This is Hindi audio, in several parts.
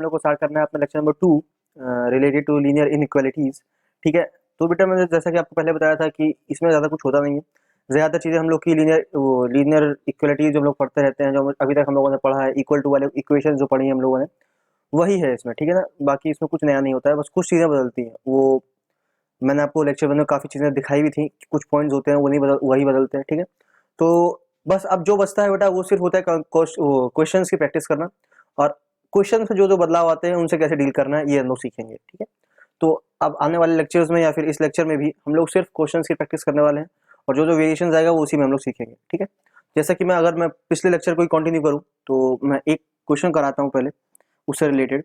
लोग को स्टार्ट करना है अपना lecture number 2 related to linear inequalities. ठीक है, तो बेटा मैंने जैसा कि आपको पहले बताया था कि इसमें ज़्यादा कुछ होता नहीं है। ज़्यादातर चीज़ें हम लोग की लीनियर इक्वालिटीज जो हम लोग पढ़ते रहते हैं, जो अभी तक हम लोगों ने पढ़ा है, इक्वल टू वाले इक्वेशन जो पढ़ी है हम लोगों ने, वही है इसमें। ठीक है ना, बाकी इसमें कुछ नया नहीं होता है, बस कुछ चीज़ें बदलती हैं। वो मैंने आपको लेक्चर में काफ़ी चीज़ें दिखाई भी थी, कुछ पॉइंट्स होते हैं वो नहीं वही बदलते हैं। ठीक है, तो बस अब जो बचता है बेटा वो सिर्फ होता है क्वेश्चंस की प्रैक्टिस करना, और क्वेश्चन से जो जो बदलाव आते हैं उनसे कैसे डील करना है ये हम लोग सीखेंगे। ठीक है, तो अब आने वाले लेक्चर्स में या फिर इस लेक्चर में भी हम लोग सिर्फ क्वेश्चंस की प्रैक्टिस करने वाले हैं, और जो जो वेरिएशंस आएगा वो उसी में हम लोग सीखेंगे। ठीक है, जैसा कि अगर मैं पिछले लेक्चर को कंटिन्यू करूँ तो मैं एक क्वेश्चन कराता हूँ पहले उससे रिलेटेड।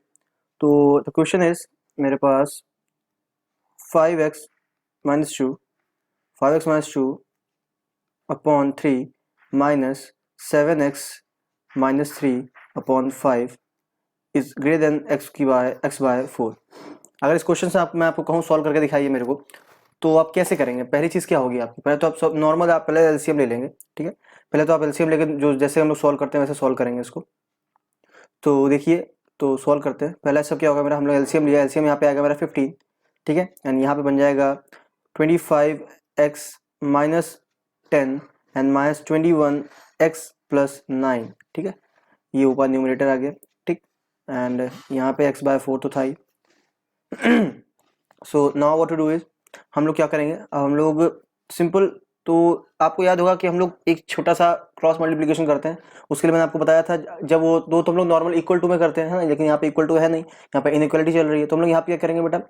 तो द क्वेश्चन इज मेरे पास 5x minus 2 upon 3 minus 7x minus 3 upon 5 is greater than x by 4। अगर इस क्वेश्चन से मैं आपको कहूँ सॉल्व करके दिखाइए मेरे को, तो आप कैसे करेंगे? पहली चीज़ क्या होगी आपकी? पहले तो आप सब नॉर्मल, आप पहले एलसीएम ले लेंगे। ठीक है, पहले तो आप एलसीएम लेके जो जैसे हम लोग सॉल्व करते हैं वैसे सॉल्व करेंगे इसको। तो देखिए, तो सॉल्व करते हैं। पहला सब क्या होगा मेरा, हम लोग एलसीएम लिया, एलसीएम यहाँ पे आएगा मेरा 15। ठीक है, एंड यहाँ पे बन जाएगा 25x minus 10 and minus 21x plus 9। ठीक है, ये ऊपर न्यूमरेटर आ गया। ठीक, एंड यहाँ पे x बाय 4 तो था ही। So now what to do is, हम लोग क्या करेंगे, अब हम लोग सिंपल, तो आपको याद होगा कि हम लोग एक छोटा सा क्रॉस मल्टीप्लिकेशन करते हैं। उसके लिए मैंने आपको बताया था, जब वो दो तो हम लोग नॉर्मल इक्वल टू में करते हैं ना, लेकिन यहाँ पे इक्वल टू है नहीं, यहाँ पे इनइक्वालिटी चल रही है। तो हम लोग यहाँ पे क्या करेंगे बेटा,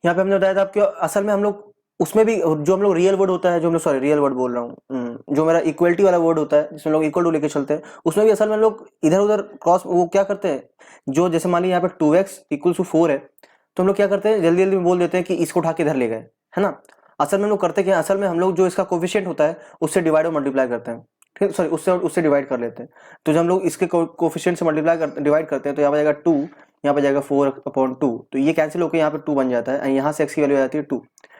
यहाँ पे हमने बताया था आपको, असल में हम लोग उसमें भी जो हम लोग रियल वर्ड होता है, जो हम लोग, सॉरी रियल वर्ड बोल रहा हूँ, जो मेरा इक्वलिटी वाला वर्ड होता है जिसमें लोग इक्वल टू लेके चलते हैं, उसमें भी असल में लोग इधर उधर क्रॉस वो क्या करते हैं, जो जैसे मान लीजिए यहाँ पे 2x इक्वल टू 4 है, तो हम लोग क्या करते हैं जल्दी जल्दी में बोल देते हैं कि इसको उठा के इधर ले गए, है ना। असल में हम लोग करते क्या, असल में हम लोग जो इसका कोफिशिएंट होता है उससे डिवाइड और मल्टीप्लाई करते हैं। ठीक, सॉरी उससे डिवाइड कर लेते हैं। तो जब हम लोग इसके कोफिशिएंट से डिवाइड करते हैं तो यहाँ पर जाएगा 2, यहाँ पे जाएगा 4/2, तो ये कैंसिल होकर यहाँ पे 2 बन जाता है, यहाँ से x की वैल्यू आ जाती है 2।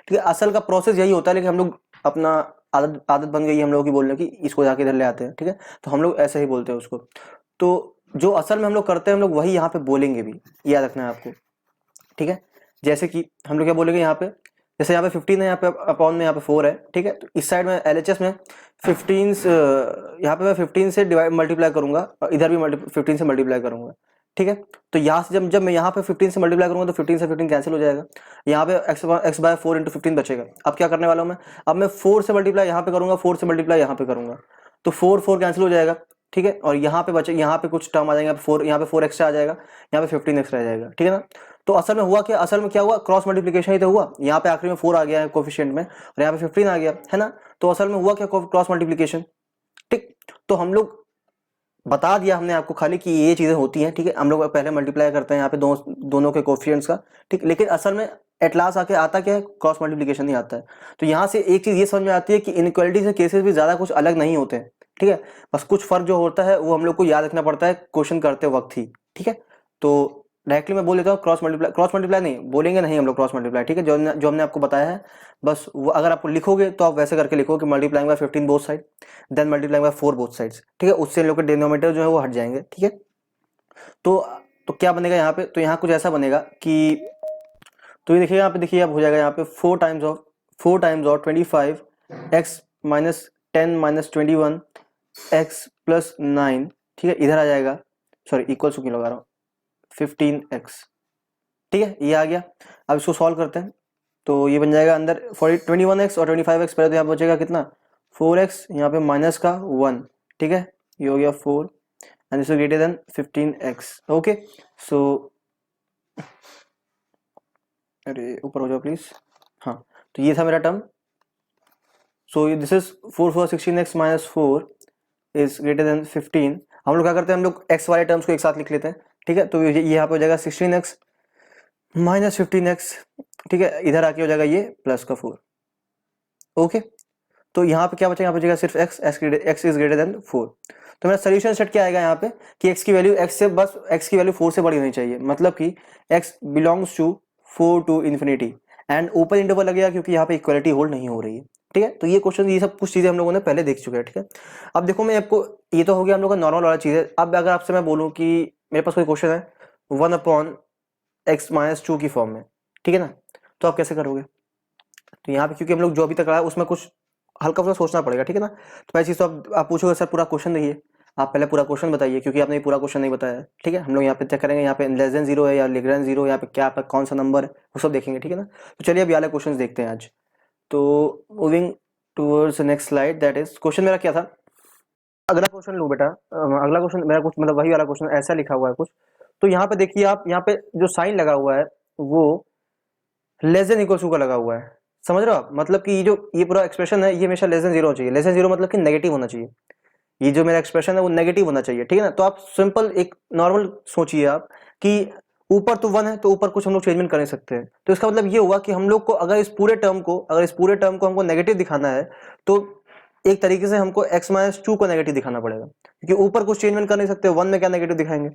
ठीक है, असल का प्रोसेस यही होता है, लेकिन हम लोग अपना आदत बन गई हम लोगों की बोलने की, इसको जाके इधर ले आते हैं। ठीक है, तो हम लोग ऐसे ही बोलते हैं उसको। तो जो असल में हम लोग करते हैं हम लोग वही यहाँ पे बोलेंगे भी, याद रखना है आपको। ठीक है, जैसे कि हम लोग क्या बोलेंगे यहाँ पे, जैसे यहाँ पे 15 है, यहाँ पे अपॉन में यहाँ पे 4 है। ठीक है, तो इस साइड में एलएचएस में 15 यहाँ पे मैं 15 से डिवाइड मल्टीप्लाई करूंगा, और इधर भी 15 से मल्टीप्लाई करूंगा। ठीक है, तो यहाँ से जब मैं यहाँ पे 15 से मल्टीप्लाई करूंगा तो 15 से 15 कैंसिल हो जाएगा, यहाँ पे x बाय 4 इंटू 15 बचेगा। अब क्या करने वाला हूँ मैं, अब मैं 4 से मल्टीप्लाई यहाँ पे करूंगा, 4 से मल्टीप्लाई यहाँ पे करूंगा, तो 4 कैंसिल हो जाएगा। ठीक है, और यहाँ पे बचे, यहाँ पे कुछ टर्म आ जाएगा, 4 यहाँ पे 4 एक्स्ट्रा आ जाएगा, यहाँ पे 15x रह जाएगा। ठीक है ना, तो असल में हुआ क्या, असल में क्या हुआ, क्रॉस मल्टीप्लिकेशन ही तो हुआ। यहाँ पे आखिरी में 4 आ गया है कोफिशिएंट में, और यहाँ पे 15 आ गया है ना, तो असल में हुआ क्या, क्रॉस मल्टीप्लिकेशन। ठीक, तो हम लोग बता दिया हमने आपको खाली कि ये चीजें होती हैं। ठीक है, हम लोग पहले मल्टीप्लाई करते हैं यहाँ पे दोनों के कोफिशिएंट्स का। ठीक, लेकिन असल में एट लास्ट आके आता क्या है, क्रॉस मल्टीप्लिकेशन ही आता है। तो यहाँ से एक चीज ये समझ में आती है कि इनइक्वालिटी से केसेस भी ज्यादा कुछ अलग नहीं होते हैं। ठीक है, बस कुछ फर्क जो होता है वो हम लोग को याद रखना पड़ता है क्वेश्चन करते वक्त ही। ठीक है, तो डायरेक्टली मैं बोल देता हूँ क्रॉस मल्टीप्लाई नहीं बोलेंगे, नहीं हम लोग क्रॉस मल्टीप्लाई। ठीक है, जो हमने आपको बताया है, बस वो अगर आपको लिखोगे तो आप वैसे करके लिखो कि multiplying by 15 both side, then multiplying by 4 both sides. ठीक है, उससे इन लोग के डिनोमिनेटर जो है वो हट जाएंगे। ठीक है, तो क्या बनेगा यहाँ पे, तो यहाँ कुछ ऐसा बनेगा कि, तो ये देखिए यहाँ पे, देखिए अब हो जाएगा यहाँ पे 4 times of 25x minus 10 minus 21x plus 9। ठीक है, इधर आ जाएगा, सॉरी इक्वल टू क्यों लगा रहा हूँ, 15x। ठीक है, ये आ गया। अब इसको सॉल्व करते हैं, तो ये बन जाएगा अंदर 21x और 25x, पहले तो यहाँ बचेगा कितना 4x, यहाँ पे माइनस का 1। ठीक है, ये हो गया 4 and this is greater than 15x। Okay, so अरे ऊपर हो जाओ प्लीज। हाँ, तो ये था मेरा term. So this is 4 16x minus 4 is greater then 15। हम लोग क्या करते हैं, हम लोग x वाले टर्म्स को एक साथ लिख लेते हैं। ठीक है, तो ये यहाँ पे हो जाएगा 16x माइनस 15x। ठीक है, इधर आके हो जाएगा ये प्लस का 4। ओके, तो यहाँ पे क्या बचेगा, यहाँ पे बचेगा सिर्फ x इज ग्रेटर देन 4। तो मेरा सोल्यूशन सेट क्या आएगा यहाँ पे कि x की वैल्यू x से, बस x की वैल्यू 4 से बड़ी होनी चाहिए, मतलब कि x belongs to 4 to infinity, and open interval लगेगा क्योंकि यहाँ पे इक्वालिटी होल्ड नहीं हो रही है। ठीक है, तो ये क्वेश्चन, ये सब कुछ चीजें हम लोगों ने पहले देख चुके हैं। ठीक है, अब देखो मैं आपको, ये तो हो गया हम लोग का नॉर्मल वाला चीज है। अब अगर आपसे मैं बोलूँ कि मेरे पास कोई क्वेश्चन है, 1 अपॉन x माइनस 2 की फॉर्म में, ठीक है ना। तो आप कैसे करोगे, तो यहाँ पे क्योंकि हम लोग जो अभी तक रहा है उसमें कुछ हल्का फुल्का सोचना पड़ेगा, ठीक है ना। तो पहली चीज़ तो आप पूछोगे सर पूरा क्वेश्चन देखिए, आप पहले पूरा क्वेश्चन बताइए, क्योंकि आपने पूरा क्वेश्चन नहीं बताया है, ठीक है। हम लोग यहाँ पे चेक करेंगे यहाँ पे लेस देन 0 है या लेस देन 0, यहाँ पे क्या पे कौन सा नंबर है वो सब देखेंगे, ठीक है ना। तो चलिए अब ये वाले क्वेश्चन देखते हैं आज। तो moving towards next slide, that is question मेरा क्या था। अगला क्वेश्चन लूँ बेटा, अगला क्वेश्चन मेरा कुछ मतलब वही वाला क्वेश्चन ऐसा लिखा हुआ है कुछ। तो यहाँ पे देखिए आप, यहाँ पे जो साइन लगा हुआ है वो लेस देन इक्वल टू का लगा हुआ है, समझ रहे हो आप। मतलब कि ये पूरा एक्सप्रेशन है ये हमेशा लेस देन 0 होना चाहिए। लेस देन 0 मतलब कि नेगेटिव होना चाहिए, ये जो मेरा एक्सप्रेशन है वो नेगेटिव होना चाहिए, ठीक है ना। तो आप सिंपल एक नॉर्मल सोचिए आप कि ऊपर तो 1 है तो ऊपर कुछ हम लोग चेंजमेंट कर नहीं सकते हैं। तो इसका मतलब ये हुआ कि हम लोग को अगर इस पूरे टर्म को हमको नेगेटिव दिखाना है तो एक तरीके से हमको x माइनस 2 को नेगेटिव दिखाना पड़ेगा, क्योंकि ऊपर कुछ चेंजमेंट कर नहीं सकते, 1 में क्या नेगेटिव दिखाएंगे।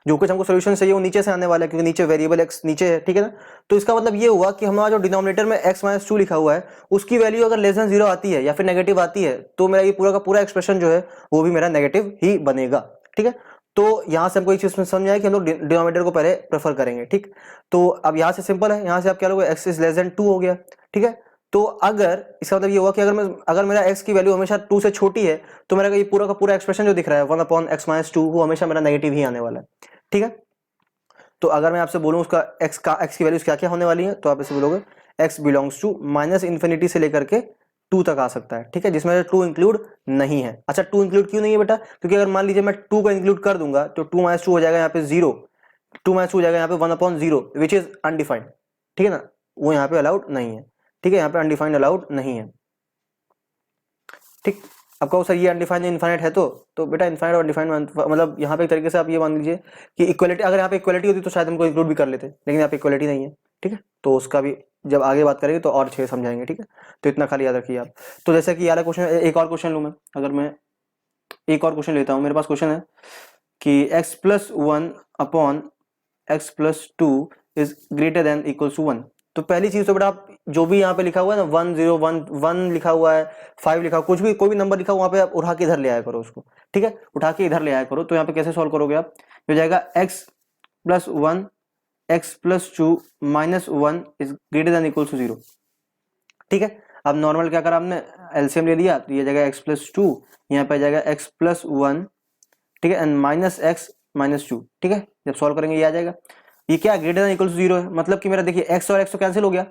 जो कुछ हमको सोल्यूशन चाहिए वो नीचे से आने वाला है, क्योंकि नीचे वेरिएबल x नीचे है, ठीक है ना। तो इसका मतलब ये हुआ कि हमारा जो डिनोमिनेटर में x माइनस 2 लिखा हुआ है उसकी वैल्यू अगर लेस देन 0 आती है या फिर नेगेटिव आती है तो मेरा ये पूरा का पूरा एक्सप्रेशन जो है वो भी मेरा नेगेटिव ही बनेगा, ठीक है। तो यहाँ से हमको एक चीज समझ आया कि हम लोग डिनोमिनेटर को पहले प्रेफर करेंगे, ठीक। तो अब यहाँ से सिंपल है, यहाँ से आप क्या लोगे, x इज लेस देन 2 हो गया, ठीक है। तो अगर इसका मतलब ये हुआ कि अगर मेरा x की वैल्यू हमेशा 2 से छोटी है तो मेरा ये पूरा का पूरा एक्सप्रेशन जो दिख रहा है 1 अपॉन x माइनस 2 वो हमेशा मेरा नेगेटिव ही आने वाला है, ठीक है। तो अगर मैं आपसे बोलूं उसका x की वैल्यूज क्या क्या होने वाली है तो आप इसे बोलोगे x belongs to minus infinity से लेकर के 2 तक आ सकता है, ठीक है, जिसमें 2 इंक्लूड नहीं है। अच्छा 2 इंक्लूड क्यों नहीं है बेटा, क्योंकि अगर मान लीजिए मैं 2 को इंक्लूड कर दूंगा तो 2 माइनस 2 हो जाएगा यहाँ पे 0, 2 माइनस 2 हो जाएगा यहाँ पे 1 अपॉन 0 विच इज अनडिफाइंड, ठीक है ना, वो यहाँ पे अलाउड नहीं है, ठीक है, यहाँ पे अनडिफाइंड अलाउड नहीं है, ठीक। अब कहो सर ये अनडिफाइंड इनफाइनाइट है तो बेटा इनफाइनाइट और डिफाइंड मतलब यहाँ पे एक तरीके से आप ये मान लीजिए कि इक्वलिटी, अगर यहाँ पे इक्वलिटी होती तो शायद हमको इंक्लूड भी कर लेते, लेकिन यहाँ पे इक्वलिटी नहीं है, ठीक है। तो उसका भी जब आगे बात करेंगे तो और अच्छे समझाएंगे, ठीक है। तो इतना खाली याद रखिए आप। तो जैसे कि यार क्वेश्चन, एक और क्वेश्चन लूँ मैं, अगर मैं एक और क्वेश्चन लेता हूँ, मेरे पास क्वेश्चन है कि x plus 1 upon x plus 2 is greater than equals to 1। तो पहली चीज तो बेटा आप जो भी यहाँ पे लिखा हुआ है ना 1 0 1 1 लिखा हुआ है, 5 लिखा हुआ, कुछ भी कोई भी नंबर लिखा हुआ वहाँ पे आप उठा के इधर ले आया करो उसको, ठीक है, उठा के इधर ले आया करो। तो यहाँ पे कैसे सॉल्व करोगे आप, हो जाएगा x plus 1 x plus 2 minus 1 is greater than equals to 0, ठीक है। अब नॉर्मल क्या करा हमने, एलसीएम ले लिया तो ये जाएगा x प्लस 2, यहाँ पे जाएगा x प्लस 1, ठीक है, एंड माइनस x माइनस 2, ठीक है। जब सॉल्व करेंगे ये आ जाएगा, ये क्या ग्रेटर देन इक्वल टू 0 है, मतलब कि मेरा देखिए x और x तो कैंसिल हो गया,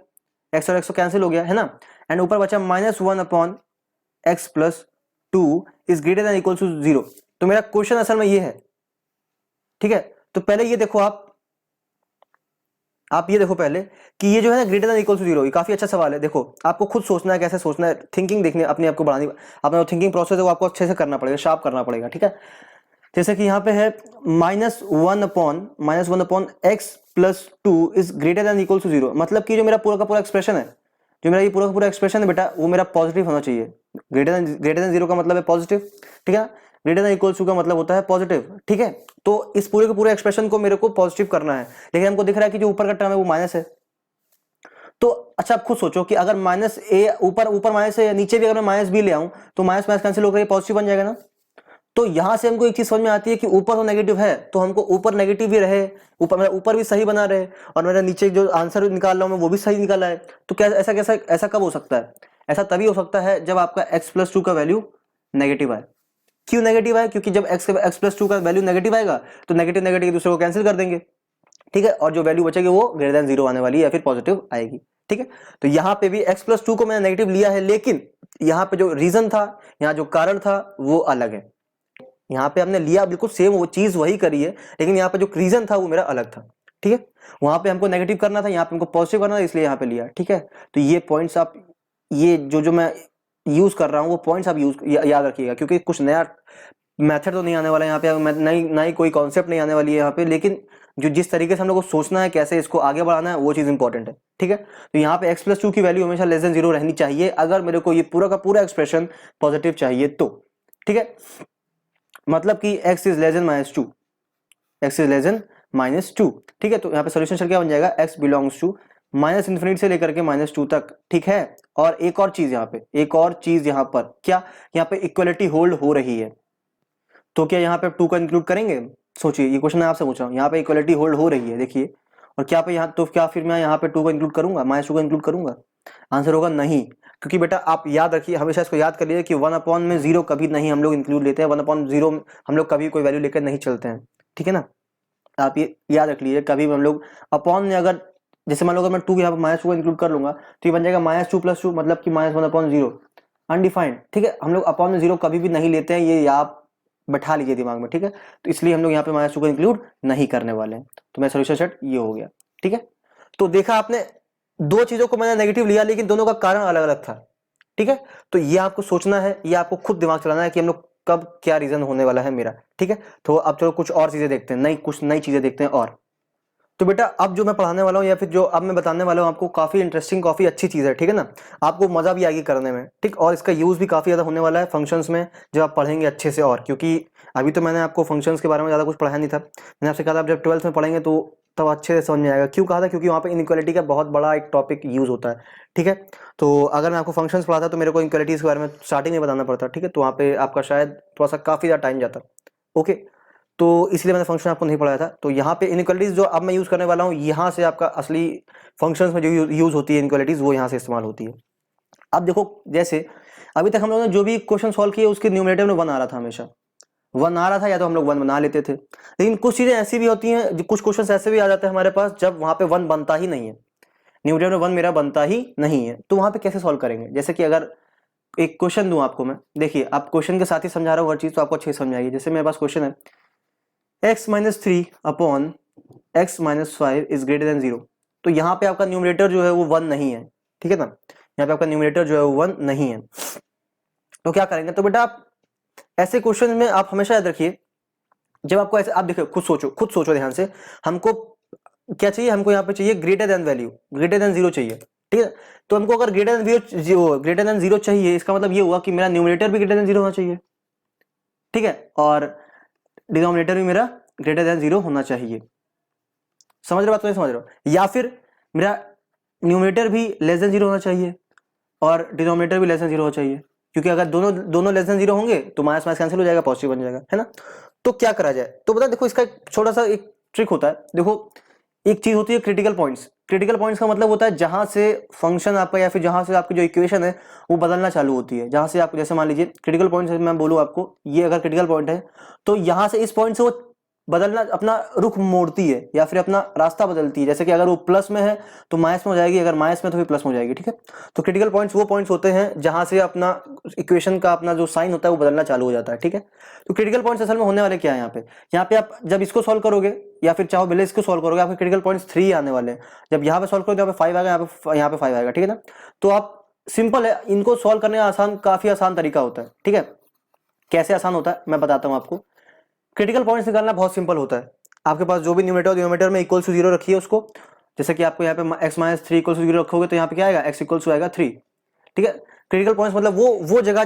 x और x तो कैंसिल हो गया है ना, एंड ऊपर बचा minus 1 upon x plus 2 is greater than equal to 0। तो मेरा क्वेश्चन असल में ये है, ठीक है। तो पहले ये देखो आप ये देखो पहले कि ये जो है ना ग्रेटर देन इक्वल टू 0, ये काफी अच्छा सवाल है। देखो आपको खुद सोचना है, कैसे सोचना है, थिंकिंग देखनी अपने आप को बढ़ानी, अपना थिंकिंग प्रोसेस है वो आपको अच्छे से करना पड़ेगा, शार्प करना पड़ेगा, ठीक है। जैसे कि यहाँ पे है minus one upon X plus 2 is greater than equal to 0, मतलब कि जो मेरा पूरा का पूरा एक्सप्रेशन है, जो मेरा ये पूरा का पूरा एक्सप्रेशन है बेटा वो मेरा पॉजिटिव होना चाहिए। ग्रेटर देन 0 का मतलब है पॉजिटिव, ठीक है, ग्रेटर देन इक्वल टू का मतलब होता है पॉजिटिव, ठीक है। तो इस पूरे के पूरे एक्सप्रेशन को मेरे को पॉजिटिव करना है, लेकिन हमको दिख रहा है कि जो ऊपर का टर्म है वो माइनस है। तो अच्छा आप खुद सोचो कि अगर माइनस ए ऊपर माइनस है, नीचे भी अगर मैं माइनस बी ले आऊं तो माइनस माइनस कैंसिल होकर ये पॉजिटिव बन जाएगा ना। तो यहां से हमको एक चीज समझ में आती है कि ऊपर तो नेगेटिव है तो हमको ऊपर नेगेटिव भी रहे, ऊपर भी सही बना रहे, और मेरा नीचे जो आंसर निकाल रहा हूं मैं वो भी सही निकाला है। तो क्या ऐसा कब हो सकता है, ऐसा तभी हो सकता है जब आपका x प्लस 2 का वैल्यू नेगेटिव आए। क्यों नेगेटिव आए, क्योंकि जब x प्लस 2 का वैल्यू नेगेटिव आएगा तो नेगेटिव नेगेटिव एक दूसरे को कैंसिल कर देंगे, ठीक है, और जो वैल्यू बचेगी वो ग्रेटर देन 0 आने वाली है या फिर पॉजिटिव आएगी, ठीक है। तो यहाँ पे भी x प्लस 2 को मैंने नेगेटिव लिया है, लेकिन यहाँ पे जो रीजन था, यहाँ जो कारण था वो अलग है। यहाँ पे हमने लिया बिल्कुल सेम वो चीज वही करी है, लेकिन यहाँ पे जो रीजन था वो मेरा अलग था, ठीक है। वहां पे हमको नेगेटिव करना था, यहाँ पे हमको पॉजिटिव करना था, इसलिए यहाँ पे लिया, ठीक है। तो ये पॉइंट्स आप, ये जो मैं यूज कर रहा हूँ वो पॉइंट्स आप याद रखिएगा, क्योंकि कुछ नया मेथड तो नहीं आने वाला है यहाँ पे, नई कोई कॉन्सेप्ट नहीं आने वाली है यहाँ पे, लेकिन जो जिस तरीके से हम लोग को सोचना है, कैसे इसको आगे बढ़ाना है, वो चीज इंपॉर्टेंट है, ठीक है। तो यहाँ पे x प्लस 2 की वैल्यू हमेशा लेस देन 0 रहनी चाहिए अगर मेरे को ये पूरा का पूरा एक्सप्रेशन पॉजिटिव चाहिए तो, ठीक है। मतलब कि x is less then minus 2, x is less then minus 2, ठीक है। तो यहाँ पे सोल्यूशन चल क्या बन जाएगा, x belongs to minus infinity से लेकर के माइनस 2 तक, ठीक है। और एक और चीज यहाँ पर क्या, यहाँ पे इक्वलिटी होल्ड हो रही है, तो क्या यहाँ पे 2 को इंक्लूड करेंगे, सोचिए, ये क्वेश्चन मैं आपसे पूछ रहा हूँ, यहाँ पे इक्वलिटी होल्ड हो रही है देखिए, और क्या पे यहाँ, तो क्या फिर मैं यहाँ पे 2 को इंक्लूड करूंगा, -2 को इंक्लूड करूंगा? आंसर होगा नहीं, क्योंकि बेटा आप याद रखिए, हमेशा इसको याद कर लीजिए कि 1 अपॉन में 0 कभी नहीं हम लोग इंक्लूड लेते हैं, 1 अपॉन 0 हम लोग कभी कोई वैल्यू लेकर नहीं चलते हैं, ठीक है ना? आप ये याद रख लीजिए, कभी भी हम लोग अपॉन में अगर, जैसे मान लो अगर मैं 2 यहाँ पे -2 को इंक्लूड कर लूंगा तो ये बन जाएगा -2 + 2 मतलब कि -1 अपॉन 0 अनडिफाइंड, ठीक है? हम लोग अपॉन में 0 कभी भी नहीं लेते हैं, ये आप बैठा लीजिए दिमाग में, ठीक है? तो इसलिए हम लोग यहाँ पे -2 को इंक्लूड नहीं करने वाले हैं। तो मेरा सोल्यूशन सेट ये हो गया, ठीक है? तो देखा आपने, दो चीजों को मैंने नेगेटिव लिया लेकिन दोनों का कारण अलग अलग था, ठीक है? तो ये आपको सोचना है, ये आपको खुद दिमाग चलाना है कि हम लोग कब क्या रीजन होने वाला है मेरा, ठीक है? तो अब चलो कुछ और चीजें देखते हैं, कुछ नई चीजें देखते हैं। और तो बेटा अब जो मैं पढ़ाने वाला हूँ या फिर जो अब मैं बताने वाला हूँ आपको, काफी इंटरेस्टिंग, काफी अच्छी चीज है, ठीक है ना? आपको मजा भी आएगी करने में, ठीक? और इसका यूज भी काफी ज्यादा होने वाला है फंक्शंस में जब आप पढ़ेंगे अच्छे से। और क्योंकि अभी तो मैंने आपको फंक्शंस के बारे में ज्यादा कुछ पढ़ाया नहीं था, मैंने आपसे कहा था आप जब 12th में पढ़ेंगे तो तब अच्छे से समझ में आएगा। क्यों कहा था? क्योंकि वहाँ पे इनइक्वालिटी का बहुत बड़ा एक टॉपिक यूज होता है, ठीक है? तो अगर मैं आपको फंक्शंस पढ़ाता तो मेरे को इनइक्वालिटीज के बारे में स्टार्टिंग में बताना पड़ता, ठीक है? तो वहाँ पे आपका शायद थोड़ा सा काफी ज्यादा टाइम जाता, ओके? तो इसलिए मैंने फंक्शन आपको नहीं पढ़ाया था। तो यहाँ पे इनइक्वालिटीज जो अब मैं यूज करने वाला हूँ, यहाँ से आपका असली फंक्शंस में जो यूज होती है इनइक्वालिटीज, वो यहाँ से इस्तेमाल होती है। अब देखो, जैसे अभी तक हम लोगों ने जो भी क्वेश्चन सॉल्व किए उसके न्यूमरेटर में 1 आ रहा था, हमेशा 1 आ रहा था, या तो हम लोग 1 बना लेते थे। लेकिन कुछ चीजें ऐसी भी होती हैं, कुछ क्वेश्चन ऐसे भी आ जाते हैं हमारे पास जब वहां पे 1 बनता ही नहीं है, न्यूमरेटर में 1 मेरा बनता ही नहीं है। तो वहां पे कैसे सॉल्व करेंगे? जैसे कि अगर एक क्वेश्चन दूं आपको मैं, देखिए आप क्वेश्चन के साथ ही समझा रहा हूँ हर चीज, तो आपको अच्छे से समझ आएगी। जैसे मेरे पास क्वेश्चन है x - 3 upon x - 5 is greater then 0। तो यहाँ पे आपका न्यूमरेटर जो है वो 1 नहीं है, ठीक है ना? यहाँ पे आपका न्यूमरेटर जो है वो 1 नहीं है। तो क्या करेंगे? तो बेटा आप ऐसे क्वेश्चन में आप हमेशा याद रखिए, जब आपको ऐसे, आप देखिए खुद सोचो ध्यान से, हमको क्या चाहिए? हमको यहाँ पे चाहिए greater than value, greater than 0 चाहिए, ठीक है? तो हमको अगर ग्रेटर देन 0 चाहिए, इसका मतलब ये हुआ कि मेरा न्यूमरेटर भी ग्रेटर देन 0 होना चाहिए, ठीक है? और डिनोमिनेटर भी मेरा ग्रेटर देन 0 होना चाहिए। समझ रहे बात? तो समझ रहे हो? या फिर मेरा न्यूमरेटर भी लेस देन 0 होना चाहिए और डिनोमिनेटर भी लेस देन 0 होना चाहिए, क्योंकि अगर दोनों लेस देन 0 होंगे तो माइनस माइनस कैंसिल हो जाएगा, पॉजिटिव बन जाएगा, है ना? तो क्या करा जाए? तो बता, देखो इसका एक छोटा सा एक ट्रिक होता है। देखो, एक चीज होती है क्रिटिकल पॉइंट्स। क्रिटिकल पॉइंट्स का मतलब होता है जहां से फंक्शन आपका या फिर जहां से आपकी जो इक्वेशन है वो बदलना चालू होती है, जहां से आप, जैसे मान लीजिए क्रिटिकल पॉइंट, मैं बोलूं आपको, ये अगर क्रिटिकल पॉइंट है तो यहां से इस पॉइंट से वो बदलना, अपना रुख मोड़ती है या फिर अपना रास्ता बदलती है। जैसे कि अगर वो प्लस में है तो माइनस में हो जाएगी, अगर माइनस में तो फिर प्लस में हो जाएगी, ठीक है? तो क्रिटिकल पॉइंट्स वो पॉइंट्स होते हैं जहां से अपना इक्वेशन का अपना जो साइन होता है वो बदलना चालू हो जाता है, ठीक है? तो क्रिटिकल पॉइंट्स असल में होने वाले क्या है यहाँ पे आप जब इसको सॉल्व करोगे या फिर चाहो पहले इसको सॉल्व करोगे, आपके क्रिटिकल पॉइंट्स 3 आने वाले हैं। जब यहाँ पे सॉल्व करोगे यहाँ पे 5 आएगा, यहाँ पे 5 आएगा, ठीक है ना? तो आप, सिंपल है, इनको सॉल्व करने का आसान, काफी आसान तरीका होता है, ठीक है? कैसे आसान होता है मैं बताता हूँ आपको। क्रिटिकल पॉइंट्स निकालना बहुत सिंपल होता है। आपके पास जो भी न्यूमरेटर डिनोमिनेटर में इक्वल टू 0 रखिए उसको, जैसे कि आपको यहाँ पे x - 3 इक्वल टू 0 रखोगे तो यहाँ पे क्या आएगा? x इक्वल टू आएगा 3, ठीक है? क्रिटिकल पॉइंट्स मतलब वो जगह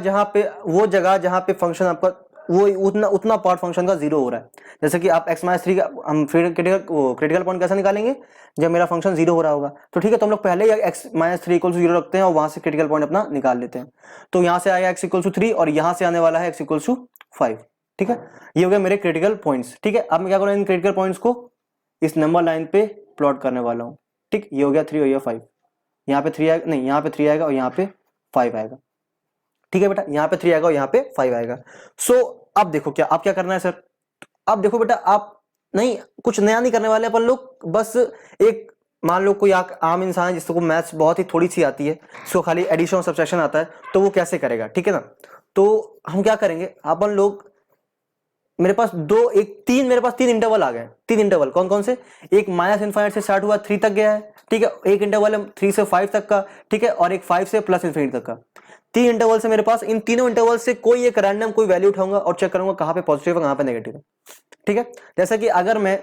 जहाँ पे फंक्शन आपका वो उतना पार्ट फंक्शन का 0 हो रहा है। जैसे कि आप x - 3 का हम फिर क्रिटिकल पॉइंट कैसे निकालेंगे? जब मेरा फंक्शन 0 हो रहा होगा, तो ठीक है, तो हम लोग पहले ही x - 3 इक्वल टू 0 रखते हैं और वहां से क्रिटिकल पॉइंट अपना निकाल लेते हैं। तो यहाँ से आएगा x इक्वल टू 3 और यहाँ से आने वाला है x इक्वल टू 5, ठीक है? ये हो गया मेरे क्रिटिकल पॉइंट्स, ठीक है? अब मैं क्या करूँ, इन क्रिटिकल पॉइंट्स को इस नंबर लाइन पे प्लॉट करने वाला हूँ, ठीक? ये हो गया 3 और ये 5, यहाँ पे 3 आएगा, नहीं यहाँ पे 3 आएगा और यहाँ पे 5 आएगा, ठीक है बेटा? यहाँ पे 3 आएगा और यहाँ पे 5 आएगा। सो अब देखो अब क्या करना है सर? अब देखो बेटा, आप नहीं, कुछ नया नहीं करने वाले अपन लोग, बस एक, मान लो कोई आम इंसान है जिसको मैथ्स बहुत ही थोड़ी सी आती है, उसको खाली एडिशन और सब्ट्रैक्शन आता है, तो वो कैसे करेगा, ठीक है ना? तो हम क्या करेंगे, अपन लोग, मेरे पास मेरे पास 3 इंटरवल आ गए। 3 इंटरवल कौन कौन से? एक -∞ से स्टार्ट हुआ 3 तक गया है, ठीक है? एक इंटरवल है 3 से 5 तक का, ठीक है? और एक 5 से +∞ तक का। 3 इंटरवल से मेरे पास, इन तीनों इंटरवल से कोई एक रैंडम कोई वैल्यू उठाऊंगा और चेक करूंगा कहां पे पॉजिटिव है कहां पे नेगेटिव है, ठीक है? जैसा कि अगर मैं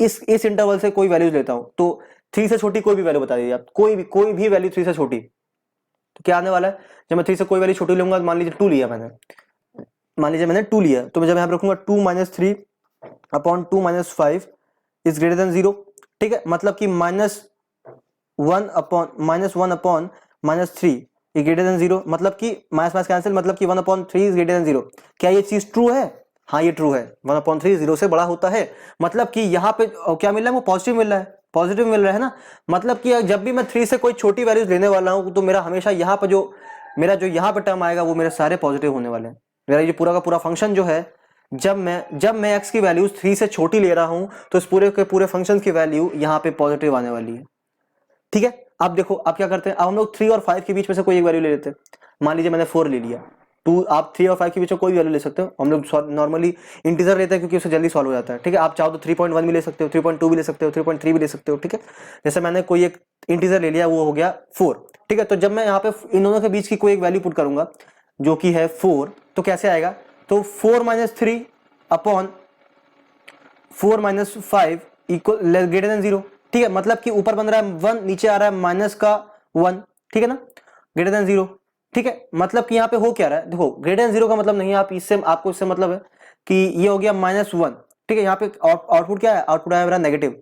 इस इंटरवल से कोई वैल्यूज लेता हूं तो 3 से छोटी कोई भी वैल्यू बता दीजिए आप, कोई भी वैल्यू 3 से छोटी, तो क्या आने वाला है? जब मैं 3 से कोई वैल्यू छोटी लूंगा, मान लीजिए 2 लिया मैंने, टू लिया, तो मैं जब यहाँ पे रखूंगा 2 - 3 अपॉन 2 - 5 इज ग्रेटर देन 0, ठीक है? मतलब कि -1 अपॉन -3 इज ग्रेटर देन 0, मतलब कि माइनस माइनस कैंसिल, मतलब कि 1/3 इज ग्रेटर देन 0। क्या ये चीज ट्रू है? हाँ ये ट्रू है, 1/3 0 से बड़ा होता है, मतलब कि यहाँ पे क्या मिल रहा है, वो पॉजिटिव मिल रहा है, पॉजिटिव मिल रहा है ना। मतलब कि जब भी मैं 3 से कोई छोटी वैल्यूज लेने वाला हूँ तो मेरा हमेशा यहाँ पर जो मेरा जो यहाँ पे टर्म आएगा वो मेरे सारे पॉजिटिव होने वाले हैं। मेरा ये पूरा का पूरा फंक्शन जो है, जब मैं x की वैल्यू 3 से छोटी ले रहा हूँ तो इस पूरे के पूरे फंक्शन की वैल्यू यहाँ पे पॉजिटिव आने वाली है। ठीक है, अब देखो आप क्या करते हैं, अब हम लोग 3 और 5 के बीच में से कोई एक वैल्यू ले लेते हैं। मान लीजिए मैंने 4 ले लिया, आप 3 और 5 के बीच में कोई वैल्यू ले सकते हो। हम लोग नॉर्मली इंटीजर लेते हैं क्योंकि उससे जल्दी सॉल्व हो जाता है। ठीक है, आप चाहो तो 3.1 भी ले सकते हो, 3.2 भी ले सकते हो, 3.3 भी ले सकते हो। ठीक है, जैसे मैंने कोई एक इंटीजर ले लिया, वो हो गया 4। ठीक है, तो जब मैं यहाँ पे इन दोनों के बीच की कोई एक वैल्यू पुट करूंगा जो कि है 4, तो कैसे आएगा, तो 4 - 3 अपॉन 4 - 5 इक्वल ग्रेटर देन 0। ठीक है, मतलब कि ऊपर बन रहा है 1, नीचे आ रहा है माइनस का 1। ठीक है ना, ग्रेटर देन 0। ठीक है, मतलब कि यहाँ पे हो क्या रहा है, देखो ग्रेटर देन 0 का मतलब नहीं है, आपको इससे मतलब है कि ये हो गया -1। ठीक है, यहाँ पे आउटपुट क्या है, आउटपुट आया मेरा नेगेटिव,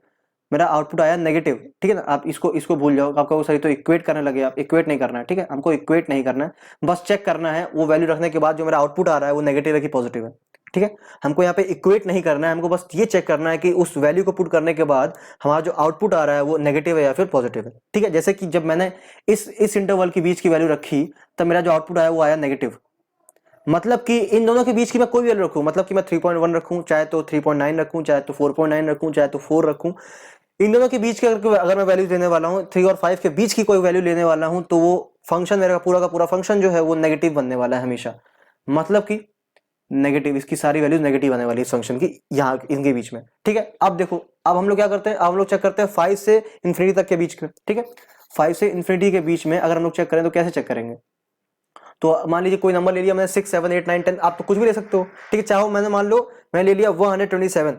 मेरा आउटपुट आया नेगेटिव। ठीक है ना, आप इसको भूल जाओ, आपका वो सही तो इक्वेट करने लगे, आप इक्वेट नहीं करना है। ठीक है, हमको इक्वेट नहीं करना है, बस चेक करना है वो वैल्यू रखने के बाद जो मेरा आउटपुट आ रहा है वो नेगेटिव है कि पॉजिटिव है। ठीक है, हमको यहाँ पे इक्वेट नहीं करना है, हमको बस ये चेक करना है कि उस वैल्यू को पुट करने के बाद हमारा जो आउटपुट आ रहा है वो नेगेटिव है या फिर पॉजिटिव है। ठीक है, जैसे कि जब मैंने इस इंटरवल के बीच की वैल्यू रखी तब मेरा जो आउटपुट आया वो आया नेगेटिव। मतलब कि इन दोनों के बीच की मैं कोई वैल्यू रखूं, मतलब कि मैं 3.1 रखूं, चाहे तो 3.9 रखूं, चाहे तो 4.9 रखूं, चाहे तो 4 रखूं, इन दोनों के बीच के अगर मैं वैल्यू लेने वाला हूं, 3 और 5 के बीच की कोई वैल्यू लेने वाला हूं, तो वो फंक्शन मेरा पूरा का पूरा फंक्शन जो है वो नेगेटिव बनने वाला है हमेशा। मतलब कि नेगेटिव, इसकी सारी वैल्यूज नेगेटिव आने वाली है इस फंक्शन की, यहाँ इनके बीच में। ठीक है, अब देखो, अब हम लोग क्या करते हैं, अब हम लोग चेक करते हैं 5 से इंफिनिटी तक के बीच में। ठीक है, 5 से इंफिनिटी के बीच में अगर हम लोग चेक करें तो कैसे चेक करेंगे, तो मान लीजिए कोई नंबर ले लिया मैंने 6, 7, 8, 9, 10, आप तो कुछ भी ले सकते हो। ठीक है, चाहो मैंने मान लो मैं ले लिया 127,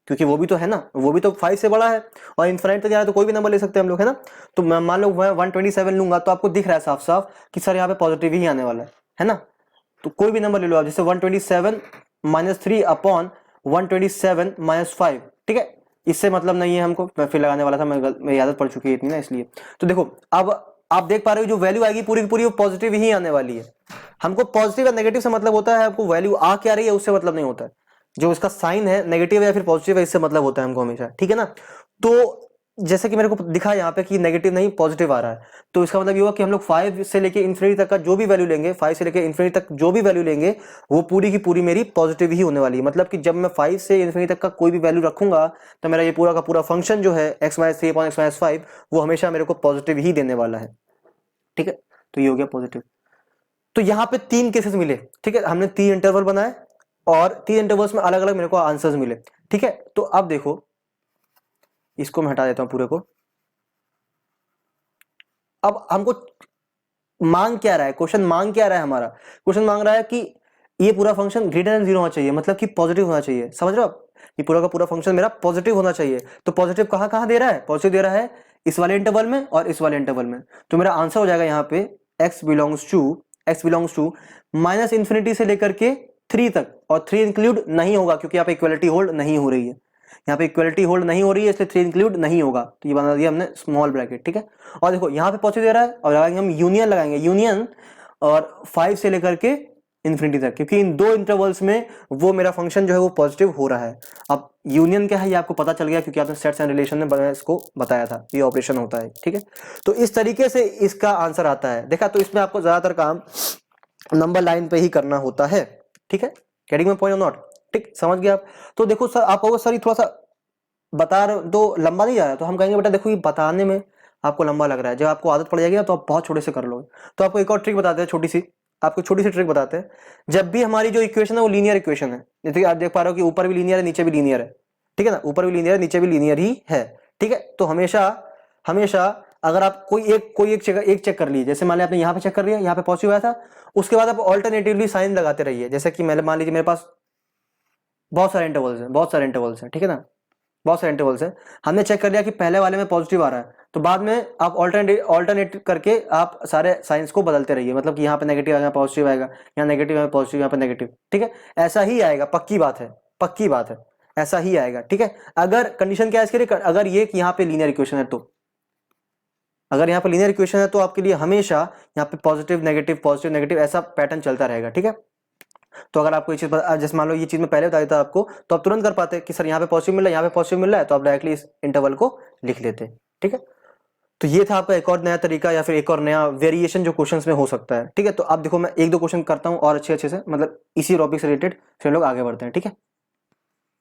क्योंकि वो भी तो है ना, वो भी तो 5 से बड़ा है, और इन्फिनिट तक जा रहा है तो कोई भी नंबर ले सकते हैं हम लोग, है ना। तो मैं मान लो 127 लूंगा तो आपको दिख रहा है साफ साफ कि सर यहाँ पे पॉजिटिव ही आने वाला है ना। तो कोई भी नंबर ले लो आप, जैसे 127 - 3 अपॉन 127 - 5। ठीक है, इससे मतलब नहीं है हमको, मैं फिर लगाने वाला था, मैं आदत पड़ चुकी है इतनी ना, इसलिए। तो देखो अब आप देख पा रहे हो जो वैल्यू आएगी पूरी की पूरी वो पॉजिटिव ही आने वाली है। हमको पॉजिटिव या नेगेटिव से मतलब होता है, आपको वैल्यू आ क्या रही है उससे मतलब नहीं होता है, जो इसका साइन है नेगेटिव या फिर पॉजिटिव है इससे मतलब होता है हमको हमेशा। ठीक है ना, तो जैसे कि मेरे को दिखा यहाँ पे कि नेगेटिव नहीं पॉजिटिव आ रहा है, तो इसका मतलब ये हुआ कि हम लोग 5 से लेके इंफिनिटी तक का जो भी वैल्यू लेंगे, 5 से लेके इंफिनिटी तक जो भी वैल्यू लेंगे वो पूरी की पूरी मेरी पॉजिटिव ही होने वाली है। मतलब कि जब मैं 5 से इंफिनिटी तक का कोई भी वैल्यू रखूंगा तो मेरा ये पूरा का पूरा फंक्शन जो है x - 3 अपॉन x - 5 वो हमेशा मेरे को पॉजिटिव ही देने वाला है। ठीक है, तो ये हो गया पॉजिटिव। तो यहाँ पे 3 केसेस मिले। ठीक है, हमने 3 इंटरवल बनाए और 3 इंटरवल्स में अलग अलग मेरे को आंसर्स मिले। ठीक है, तो अब देखो इसको मैं हटा देता हूं पूरे को। अब हमको मांग क्या रहा है, क्वेश्चन मांग क्या रहा है, हमारा क्वेश्चन मांग रहा है कि ये पूरा फंक्शन ग्रेटर देन 0 होना चाहिए, मतलब कि पॉजिटिव होना चाहिए। समझ रहे हो आप, ये पूरा का पूरा फंक्शन मेरा पॉजिटिव होना चाहिए। तो पॉजिटिव कहां कहां दे रहा है, पॉजिटिव दे रहा है इस वाले इंटरवल में और इस वाले इंटरवल में। तो मेरा आंसर हो जाएगा यहाँ पे x belongs to minus infinity से लेकर के 3 तक, और 3 इंक्लूड नहीं होगा क्योंकि यहाँ पे इक्वलिटी होल्ड नहीं हो रही है, यहाँ पे इक्वलिटी होल्ड नहीं हो रही है इसलिए 3 इंक्लूड नहीं होगा। तो ये बना दिया हमने स्मॉल ब्रैकेट। ठीक है, और देखो यहाँ पे पॉजिटिव दे रहा है और लगाएंगे हम यूनियन, लगाएंगे यूनियन और 5 से लेकर के इंफिनिटी तक, क्योंकि इन दो इंटरवल्स में वो मेरा फंक्शन जो है वो पॉजिटिव हो रहा है। अब यूनियन क्या है ये आपको पता चल गया क्योंकि आपने सेट्स एंड रिलेशन में इसको बताया था, ये ऑपरेशन होता है। ठीक है, तो इस तरीके से इसका आंसर आता है। देखा, तो इसमें आपको ज्यादातर काम नंबर लाइन पे ही करना होता है। ठीक है, गेटिंग माय पॉइंट और नॉट, ठीक, समझ गया आप। तो देखो सर, आप कहोगे सर ये थोड़ा सा बता रहे तो लंबा नहीं जा रहा, तो हम कहेंगे बेटा देखो ये बताने में आपको लंबा लग रहा है, जब आपको आदत पड़ जाएगी ना तो आप बहुत छोटे से कर लोगे। तो आपको एक और ट्रिक बताते हैं, आपको छोटी सी ट्रिक बताते हैं। जब भी हमारी जो इक्वेशन है वो लीनियर इक्वेशन है, जैसे कि आप देख पा रहे हो कि ऊपर भी लीनियर है नीचे भी लीनियर है। ठीक है ना, ऊपर भी लीनियर है नीचे भी लीनियर ही है। ठीक है, तो हमेशा हमेशा अगर आप कोई एक चेक कर लीजिए, जैसे मान लिया आपने यहाँ पे चेक कर लिया, यहाँ पे पॉजिटिव आया था, उसके बाद आप ऑल्टरनेटिवली साइन लगाते रहिए। जैसे कि मान लीजिए मेरे पास बहुत सारे इंटरवल्स हैं, ठीक है ना, बहुत सारे इंटरवल्स हैं। हमने चेक कर लिया कि पहले वाले में पॉजिटिव आ रहा है, तो बाद में आप ऑल्टरनेट करके आप सारे साइंस को बदलते रहिए। मतलब कि यहाँ पे नेगेटिव आएगा पॉजिटिव आएगा, यहाँ नेगेटिव है पॉजिटिव, यहाँ पे नेगेटिव। ठीक है, ऐसा ही आएगा, पक्की बात है, ऐसा ही आएगा। ठीक है, अगर कंडीशन क्या है इसके लिए, अगर ये यहाँ पे लीनियर इक्वेशन है तो, अगर यहाँ पे लीनियर इक्वेशन है तो आपके लिए हमेशा यहाँ पे पॉजिटिव नेगेटिव ऐसा पैटर्न चलता रहेगा। ठीक है, तो अगर आपको ये चीज़ जैसे मान लो ये चीज़ मैं पहले बताया था आपको, तो आप तुरंत कर पाते कि सर यहाँ पे पॉजिटिव मिल रहा है, यहाँ पे पॉजिटिव मिल रहा है, तो आप डायरेक्टली इस इंटरवल को लिख लेते। ठीक है, तो ये था आपका एक और नया तरीका या फिर एक और नया वेरिएशन जो क्वेश्चंस में हो सकता है। ठीक है, तो अब देखो मैं एक दो क्वेश्चन करता हूँ और अच्छे से, मतलब इसी टॉपिक से रिलेटेड, फिर लोग आगे बढ़ते हैं। ठीक है,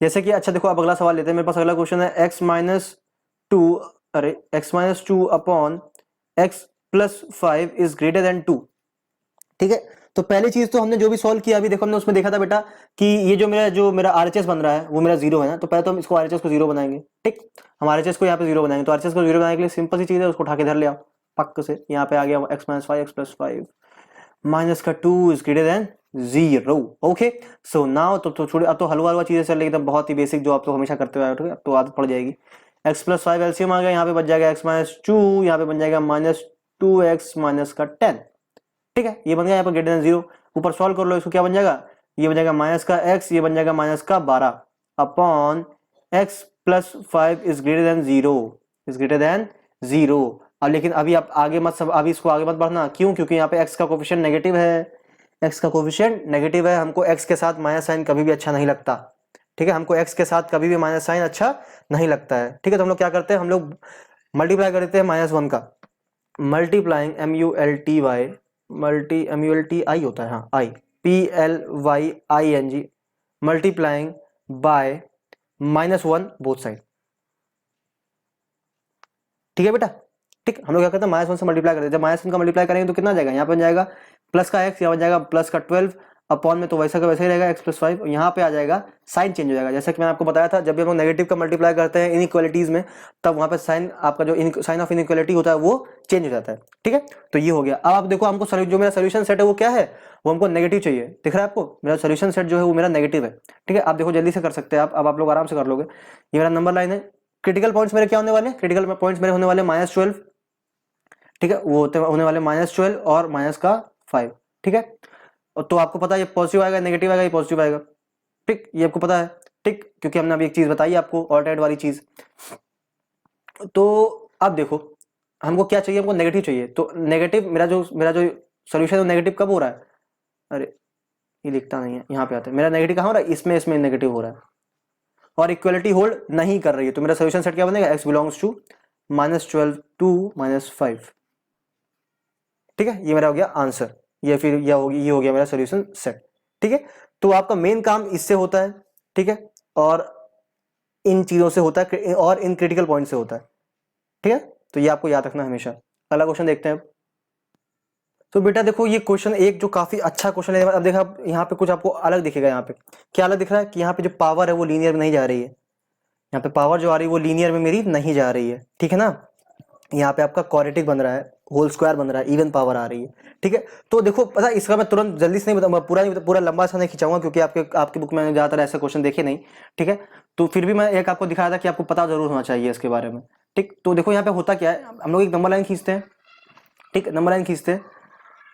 जैसे कि अच्छा देखो अब अगला सवाल लेते हैं। मेरे पास अगला क्वेश्चन है x-2, अरे x-2 upon x+5 is greater then 2। ठीक है, तो पहली चीज तो हमने जो भी सॉल्व किया अभी देखो, हमने उसमें देखा था बेटा कि ये जो मेरा RHS बन रहा है वो मेरा 0 है ना, तो पहले तो हम इसको RHS को 0 बनाएंगे। ठीक, हम RHS को यहाँ पे 0 बनाएंगे, तो RHS को 0 बनाने के लिए सिंपल सी चीज है, उसको उठा के धर ले आओ पक्क से। यहाँ पे आ गया x-5 माइनस का 2 is greater then 0। Okay, so now तो थोड़ी अब तो हलवा चीजें चल रही एकदम बहुत ही बेसिक, जो आप तो हमेशा करते हुए, अब तो आदत पड़ जाएगी। x+5 एलसीएम आ गया, यहाँ पे बच जाएगा x-2, यहाँ पे बन जाएगा -2x माइनस का 10। ठीक है, ये बन गया यहाँ पर ग्रेटर देन 0। ऊपर सॉल्व कर लो, इसको क्या बन जाएगा, ये बन जाएगा माइनस का x, ये बन जाएगा माइनस का 12 upon x+5 is greater then 0, is greater then 0। अब लेकिन अभी आप आगे मत सब, अभी इसको आगे मत बढ़ना, क्यों, क्योंकि यहाँ पे x का कोफिशिएंट नेगेटिव है, x का कोफिशिएंट नेगेटिव है, हमको x के साथ माइनस साइन कभी भी अच्छा नहीं लगता। ठीक है, हमको x के साथ कभी भी माइनस साइन अच्छा नहीं लगता है। ठीक है, तो हम लोग क्या करते हैं, हम लोग मल्टीप्लाई कर देते हैं -1 का, मल्टीप्लाइंग MULTI होता है, हाँ I PLYING multiplying by -1 both side. ठीक है बेटा, ठीक, हम लोग क्या करते हैं -1 से मल्टीप्लाई करते हैं। जब -1 का मल्टीप्लाई करेंगे तो कितना आ जाएगा, यहाँ पे बन जाएगा प्लस का x, यहाँ बन जाएगा प्लस का 12 अपॉन में, तो वैसा का वैसा ही रहेगा x+5, यहाँ पे आ जाएगा साइन चेंज हो जाएगा। जैसा कि मैंने आपको बताया था, जब भी हम लोग नेगेटिव का मल्टीप्लाई करते हैं इनइक्वालिटीज में, तब वहाँ पे साइन, आपका जो साइन ऑफ इनइक्वालिटी होता है वो चेंज हो जाता है। ठीक है, तो ये हो गया। अब आप देखो हमको जो मेरा सोल्यूशन सेट है वो क्या है, वो हमको नेगेटिव चाहिए। दिख रहा है आपको, मेरा सोल्यूशन सेट जो है वो मेरा नेगेटिव है। ठीक है, आप देखो जल्दी से कर सकते हैं आप, अब आप लोग आराम से कर लोगे। ये मेरा नंबर लाइन है, क्रिटिकल पॉइंट्स मेरे क्या होने वाले, क्रिटिकल पॉइंट्स मेरे होने वाले -12। ठीक है, वो होने वाले -12 और -5। ठीक है, तो आपको पता है ये पॉजिटिव आएगा, नेगेटिव आएगा, ये पॉजिटिव आएगा। ठीक, ये आपको पता है। ठीक, क्योंकि हमने अभी एक चीज बताई आपको, ऑल्टरनेट वाली चीज। तो अब देखो हमको क्या चाहिए, हमको नेगेटिव चाहिए। तो नेगेटिव मेरा जो सोल्यूशन है नेगेटिव कब हो रहा है, अरे ये लिखता नहीं है, यहाँ पे आता है मेरा नेगेटिव कहाँ हो रहा है, इसमें नेगेटिव हो रहा है और इक्वलिटी होल्ड नहीं कर रही है। तो मेरा सोल्यूशन सेट क्या बनेगा, x बिलोंग्स टू -12 टू -5। ठीक है, ये मेरा हो गया आंसर, ये फिर ये हो गया मेरा सोल्यूशन सेट। ठीक है, तो आपका मेन काम इससे होता है। ठीक है, और इन चीजों से होता है और इन क्रिटिकल पॉइंट से होता है। ठीक है, तो ये आपको याद रखना हमेशा। अगला क्वेश्चन देखते हैं। तो बेटा देखो ये क्वेश्चन एक जो काफी अच्छा क्वेश्चन है। अब देखा यहाँ पे कुछ आपको अलग दिखेगा, यहाँ पे क्या अलग दिख रहा है कि यहाँ पे जो पावर है वो लीनियर में नहीं जा रही है, यहाँ पे पावर जो आ रही है वो लीनियर में मेरी नहीं जा रही है। ठीक है ना, यहाँ पे आपका क्वाड्रेटिक बन रहा है, होल स्क्वायर बन रहा है, इवन पावर आ रही है। ठीक है, तो देखो पता इसका मैं तुरंत जल्दी से नहीं बताऊंगा, पूरा लंबा सा नहीं खिंचाऊंगा, क्योंकि आपकी बुक में ज्यादातर ऐसे क्वेश्चन देखे नहीं। ठीक है, तो फिर भी मैं एक आपको दिखाया था कि आपको पता जरूर होना चाहिए इसके बारे में। ठीक, तो देखो यहाँ पे होता क्या है, हम लोग एक नंबर लाइन खींचते हैं। ठीक, नंबर लाइन खींचते हैं,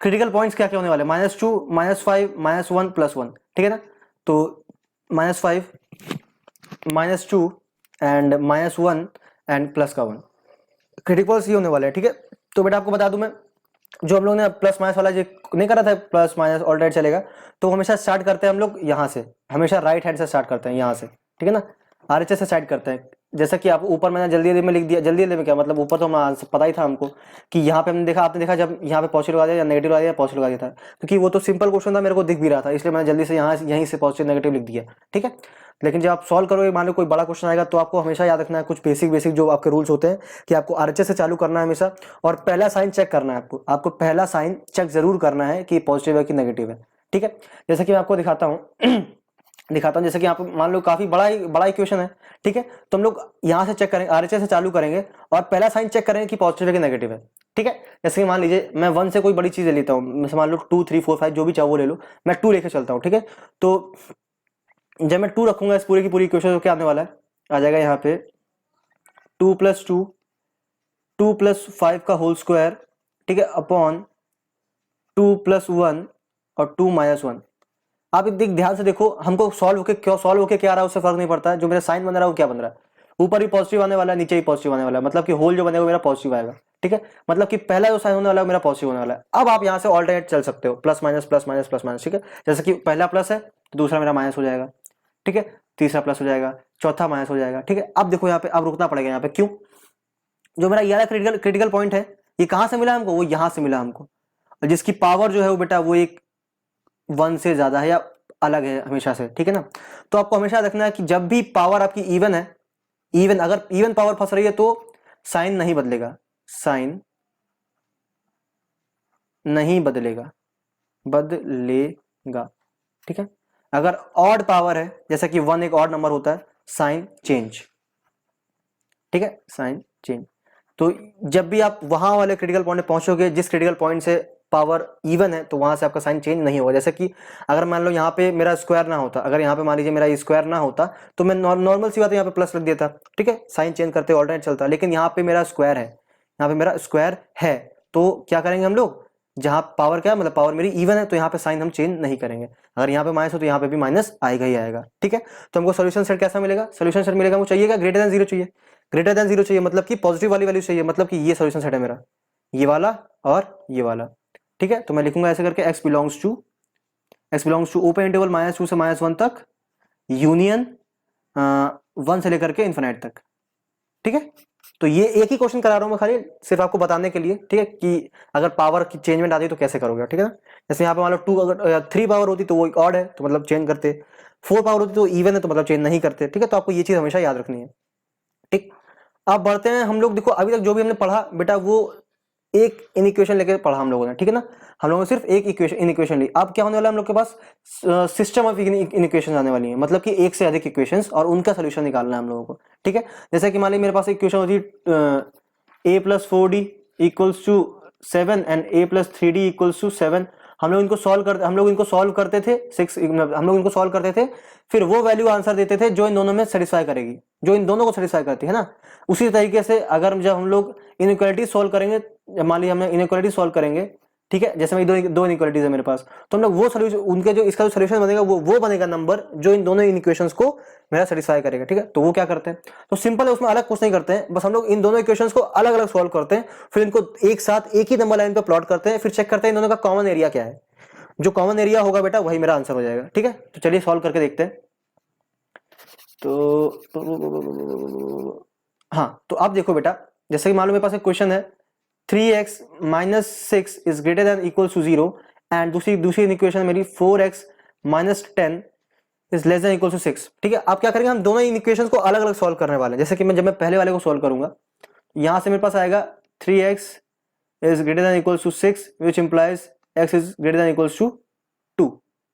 क्रिटिकल पॉइंट्स क्या क्या होने वाले, -2 -5 -1 +1। ठीक है ना, तो -5 -2 एंड -1 एंड प्लस का 1 क्रिटिकल पॉइंट्स ये होने वाले हैं। ठीक है, तो बेटा आपको बता दूं मैं, जो हम लोग ने प्लस माइनस वाला जो नहीं करा था, प्लस माइनस ऑल्टरनेट चलेगा, तो हमेशा स्टार्ट करते हैं हम लोग यहाँ से, हमेशा राइट हैंड से स्टार्ट करते हैं यहाँ से। ठीक है ना, RHS से स्टार्ट करते हैं। जैसा कि आप ऊपर मैंने जल्दी में लिख दिया, जल्दी में क्या मतलब, ऊपर तो हम पता ही था हमको कि यहाँ पे हमने देखा, आपने देखा जब यहाँ पे पॉजिटिव लगा दिया या नेगेटिव लगा दिया, पॉजिटिव लगा दिया था, क्योंकि वो तो सिंपल क्वेश्चन था, मेरे को दिख भी रहा था, इसलिए मैंने जल्दी से यहीं से पॉजिटिव नेगेटिव लिख दिया। ठीक है, लेकिन जब आप सॉल्व करोगे, मान लो कोई बड़ा क्वेश्चन आएगा, तो आपको हमेशा याद रखना है कुछ बेसिक जो आपके रूल्स होते हैं कि आपको RHS से चालू करना है हमेशा, और पहला साइन चेक करना है आपको पहला साइन चेक जरूर करना है कि पॉजिटिव है कि नेगेटिव है। ठीक है, जैसे कि मैं आपको दिखाता हूँ जैसे कि यहाँ पे मान लो काफी बड़ा इक्वेशन है। ठीक है, तो हम लोग यहाँ से चेक करेंगे, RHS से चालू करेंगे और पहला साइन चेक करेंगे कि पॉजिटिव है कि नेगेटिव है। ठीक है, जैसे कि मान लीजिए मैं 1 से कोई बड़ी चीज ले लेता हूँ, मान लो 2 3 4 5 जो भी चाहो वो ले लो, मैं 2 लेके चलता हूँ। ठीक है, तो जब मैं 2 रखूंगा इस पूरी की पूरी इक्वेशन, तो क्या आने वाला है, आ जाएगा यहाँ पे 2 + 2 2 + 5 का होल स्क्वायर। ठीक है, अपॉन 2 + 1 और 2 - 1। आप एक ध्यान से देखो, हमको सॉल्व होके क्या आ रहा है उससे फर्क नहीं पड़ता है, जो मेरा साइन बन रहा है वो क्या बन रहा है, ऊपर भी पॉजिटिव आने वाला है, नीचे भी पॉजिटिव आने वाला है, मतलब कि होल जो बनेगा मेरा पॉजिटिव आएगा। ठीक ठीक है, मतलब कि पहला जो साइन होने वाला है मेरा पॉजिटिव होने वाला है। अब आप यहाँ से ऑल्टरनेट चल सकते हो, plus minus plus minus plus minus, ठीक है, जैसे कि पहला प्लस है तो दूसरा मेरा माइनस हो जाएगा, ठीक है, तीसरा प्लस हो जाएगा, चौथा माइनस हो जाएगा, ठीक है। अब देखो यहाँ पे अब रुकना पड़ेगा यहाँ पे, क्यों? जो मेरा ये वाला क्रिटिकल पॉइंट है ये कहाँ से मिला हमको? वो यहाँ से मिला हमको, जिसकी पावर जो है वो बेटा वो एक 1 से ज्यादा है या अलग है हमेशा से, ठीक है ना। तो आपको हमेशा रखना है कि जब भी पावर आपकी इवन है, इवन अगर इवन पावर फंस रही है तो साइन नहीं बदलेगा, साइन नहीं बदलेगा, ठीक है। अगर ऑड पावर है, जैसा कि 1 एक ऑड नंबर होता है, साइन चेंज, ठीक है, साइन चेंज। तो जब भी आप वहां वाले क्रिटिकल पॉइंट में पहुंचोगे जिस क्रिटिकल पॉइंट से पावर इवन है, तो वहां से आपका साइन चेंज नहीं होगा। जैसे कि अगर मान लो यहाँ पे मेरा स्क्वायर ना होता, अगर यहाँ पे मान लीजिए मेरा स्क्वायर ना होता तो मैं नॉर्मल सी बात है यहाँ पे प्लस रख देता, ठीक है, साइन चेंज करते ऑल्टरनेट चलता। लेकिन यहाँ पे मेरा स्क्वायर है, यहाँ पे मेरा स्क्वायर है, तो क्या करेंगे हम लोग, जहाँ पावर क्या है मतलब पावर मेरी इवन है, तो यहाँ पे साइन हम चेंज नहीं करेंगे। अगर यहाँ पे माइनस हो तो यहाँ पे भी माइनस आएगा ही आएगा, ठीक है। तो हमको सोल्यूशन सेट कैसा मिलेगा? सोल्यूशन सेट मिलेगा, हमको चाहिएगा ग्रेटर देन 0 चाहिए, ग्रेटर देन 0 चाहिए, मतलब कि पॉजिटिव वाली वैल्यू चाहिए, मतलब कि ये सोल्यूशन सेट है मेरा, ये वाला और ये वाला, ठीक है। तो मैं लिखूंगा ऐसे करके x belongs to open interval -2 से -1 तक, यूनियन 1 से लेकर के इन्फिनिट तक, ठीक है। तो ये एक ही क्वेश्चन करा रहा हूं मैं खाली सिर्फ आपको बताने के लिए, ठीक है, कि अगर पावर की चेंजमेंट आती है तो कैसे करोगे, ठीक है ना। जैसे यहाँ पे मान लो 2 अगर 3 पावर होती तो वो ऑड है तो मतलब चेंज करते, 4 पावर होती तो इवन है तो मतलब चेंज नहीं करते, ठीक है। तो आपको ये चीज हमेशा याद रखनी है, ठीक। अब बढ़ते हैं हम लोग, देखो अभी तक जो भी हमने पढ़ा बेटा वो एक इनइक्वेशन लेके पढ़ा हम लोगों ने, ठीक है ना। हम लोगों ने सिर्फ एक इनइक्वेशन ली। अब क्या होने वाला है हम लोग के पास? सिस्टम ऑफ इनइक्वेशन आने वाली है, मतलब कि एक से अधिक इक्वेशंस और उनका सोल्यूशन निकालना है हम लोगों को, ठीक है। जैसे कि मान लीजिए मेरे पास इक्वेशन होती है a+4d equals to 7 and a+3d equals to 7। हम लोग इनको सॉल्व करते थे 6, हम लोग इनको सॉल्व करते थे, फिर वो वैल्यू आंसर देते थे जो इन दोनों में सेटिस्फाई करेगी, जो इन दोनों को सेटिस्फाई करती है ना। उसी तरीके से अगर जब हम लोग इनइक्वालिटी सॉल्व करेंगे, मान लीजिए हमने इनइक्वालिटी सॉल्व करेंगे, ठीक है, जैसे मेरी दो इनइक्वालिटीज है मेरे पास, तो हम लोग वो सोल्यूशन उनके जो इसका जो सोल्यूशन बनेगा वो बनेगा नंबर जो इन दोनों इक्वेशंस को मेरा सेटिस्फाई करेगा, ठीक है। तो वो क्या करते हैं, तो सिंपल है, उसमें अलग कुछ नहीं करते हैं, बस हम लोग इन दोनों इक्वेशंस को अलग अलग सॉल्व करते हैं, फिर इनको एक साथ एक ही नंबर लाइन पे प्लॉट करते हैं, फिर चेक करते हैं इन दोनों का कॉमन एरिया क्या है। जो कॉमन एरिया होगा बेटा वही मेरा आंसर हो जाएगा, ठीक है। तो चलिए सॉल्व करके देखते हैं। तो हाँ, तो आप देखो बेटा, जैसे कि मान लो मेरे पास एक क्वेश्चन है 3x - 6 is greater than equal to 0 and दूसरी इक्वेशन मेरी 4x - 10 is less than equal to 6, ठीक है। आप क्या करेंगे, हम दोनों इक्वेशंस को अलग अलग सॉल्व करने वाले हैं। जैसे कि जब मैं पहले वाले को सॉल्व करूंगा, यहां से मेरे पास आएगा 3x is greater than equal to 6 which implies x is greater than equal to 2,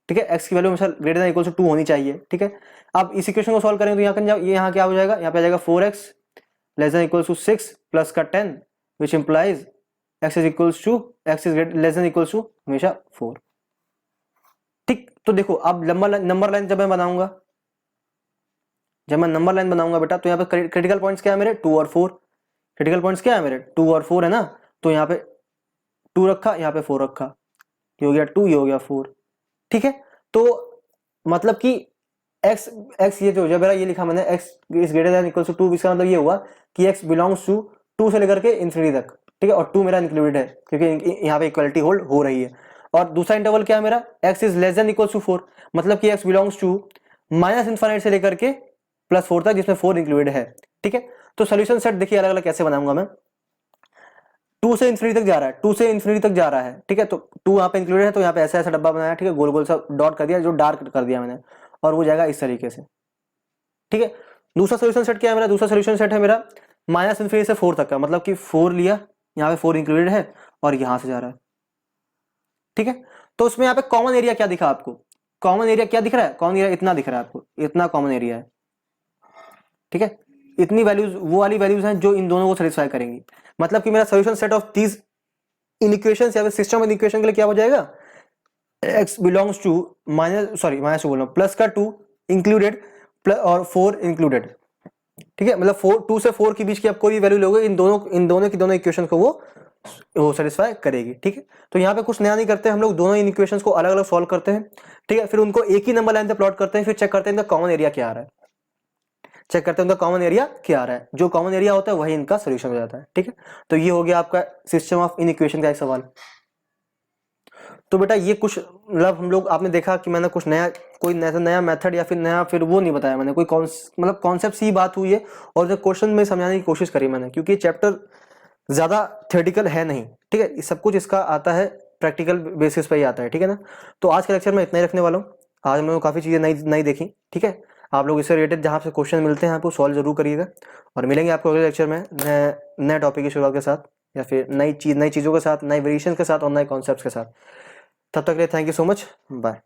ठीक है। x की वैल्यू हमेशा ग्रेटर देन इक्वल टू 2 होनी चाहिए, ठीक है। अब इस इक्वेशन को सॉल्व करेंगे तो यहाँ क्या हो जाएगा, यहाँ पे आ जाएगा 4x less than equal to 6 plus का 10 which implies x is less than equal to हमेशा 4, ठीक। तो देखो अब नंबर लाइन जब मैं बनाऊंगा बेटा, तो यहाँ पे क्रिटिकल पॉइंट्स क्या है मेरे 2 और 4, क्रिटिकल पॉइंट्स क्या है मेरे 2 और 4 है ना। तो यहाँ पे 2 रखा, यहाँ पे 4 रखा, ये हो गया 2, ये हो गया 4, ठीक है। तो मतलब कि x ये जो मेरा ये लिखा मैंने x is greater than equal to 2, इसका मतलब ये हुआ कि x बिलोंग्स टू 2 से लेकर के इंफिनिटी तक, ठीक है, और 2 मेरा इंक्लूडेड है क्योंकि यहाँ पे इक्वालिटी होल्ड हो रही है। और दूसरा इंटरवल क्या है मेरा, x is less than equal to 4, मतलब कि x बिलोंग्स टू -∞ से लेकर के +4 तक, जिसमें 4 इंक्लूडेड है, ठीक है। तो सोल्यूशन सेट देखिए अलग अलग कैसे बनाऊंगा मैं। 2 से इंफिनिटी तक जा रहा है, 2 से इंफिनिटी तक जा रहा है, ठीक है। तो 2 यहाँ पे इंक्लूडेड है, तो यहाँ पे ऐसा डब्बा बनाया, ठीक है, गोल गोल सा डॉट कर दिया, जो डार्क कर दिया मैंने, और वो जाएगा इस तरीके से, ठीक है। दूसरा सोल्यूशन सेट क्या है मेरा, दूसरा सोल्यूशन सेट है मेरा -∞ से 4 तक का, मतलब कि 4 लिया, यहाँ पे 4 इंक्लूडेड है और यहां से जा रहा है, ठीक है। तो उसमें यहाँ पे कॉमन एरिया क्या दिखा आपको, कॉमन एरिया क्या दिख रहा है, कॉमन एरिया इतना दिख रहा है आपको, इतना कॉमन एरिया है, ठीक है। इतनी वैल्यूज वो वाली वैल्यूज हैं जो इन दोनों को सेटिस्फाई करेंगी, मतलब कि मेरा solution set of these equations या सिस्टम ऑफ इक्वेशन के लिए क्या हो जाएगा, x बिलोंग्स टू -2 बोल रहा हूं, प्लस का 2 इंक्लूडेड और 4 इंक्लूडेड, ठीक है। मतलब 2 से 4 के बीच की आप कोई भी वैल्यू लोगे, इन दोनों की दोनों इक्वेशन को वो सेटिस्फाई करेगी, ठीक है। तो यहाँ पे कुछ नया नहीं करते हम लोग, दोनों इन इक्वेशंस को अलग अलग सॉल्व करते हैं, ठीक है। फिर उनको एक ही नंबर लाइन पे प्लॉट करते हैं, फिर चेक करते हैं इनका कॉमन एरिया क्या आ रहा है। चेक करते हैं उनका कॉमन एरिया क्या आ रहा है, जो कॉमन एरिया होता है वही इनका सोल्यूशन हो जाता है। ठीक है, तो ये हो गया आपका सिस्टम ऑफ इनइक्वेशन का एक सवाल। तो बेटा ये कुछ मतलब हम लोग, आपने देखा कि मैंने कुछ नया, कोई नया मेथड या फिर नया फिर वो नहीं बताया मैंने, कोई मतलब कॉन्सेप्ट सी बात हुई है, और जो क्वेश्चन में समझाने की कोशिश करी मैंने, क्योंकि चैप्टर ज़्यादा थ्योरेटिकल है नहीं। ठीक है, सब कुछ इसका आता है प्रैक्टिकल बेसिस पे ही आता है। ठीक है ना, तो आज के लेक्चर में इतना ही रखने वाला हूँ। आज हम लोगों ने काफ़ी चीज़ें नई देखी। ठीक है, आप लोग इससे रिलेटेड जहाँ से क्वेश्चन मिलते हैं आप वो सॉल्व जरूर करिएगा, और मिलेंगे आपको अगले लेक्चर में नए टॉपिक की शुरुआत के साथ, या फिर नई चीज़ों के साथ, नए वेरिएशन के साथ और नए कॉन्सेप्ट्स के साथ। तब तक के लिए thank you so much, bye.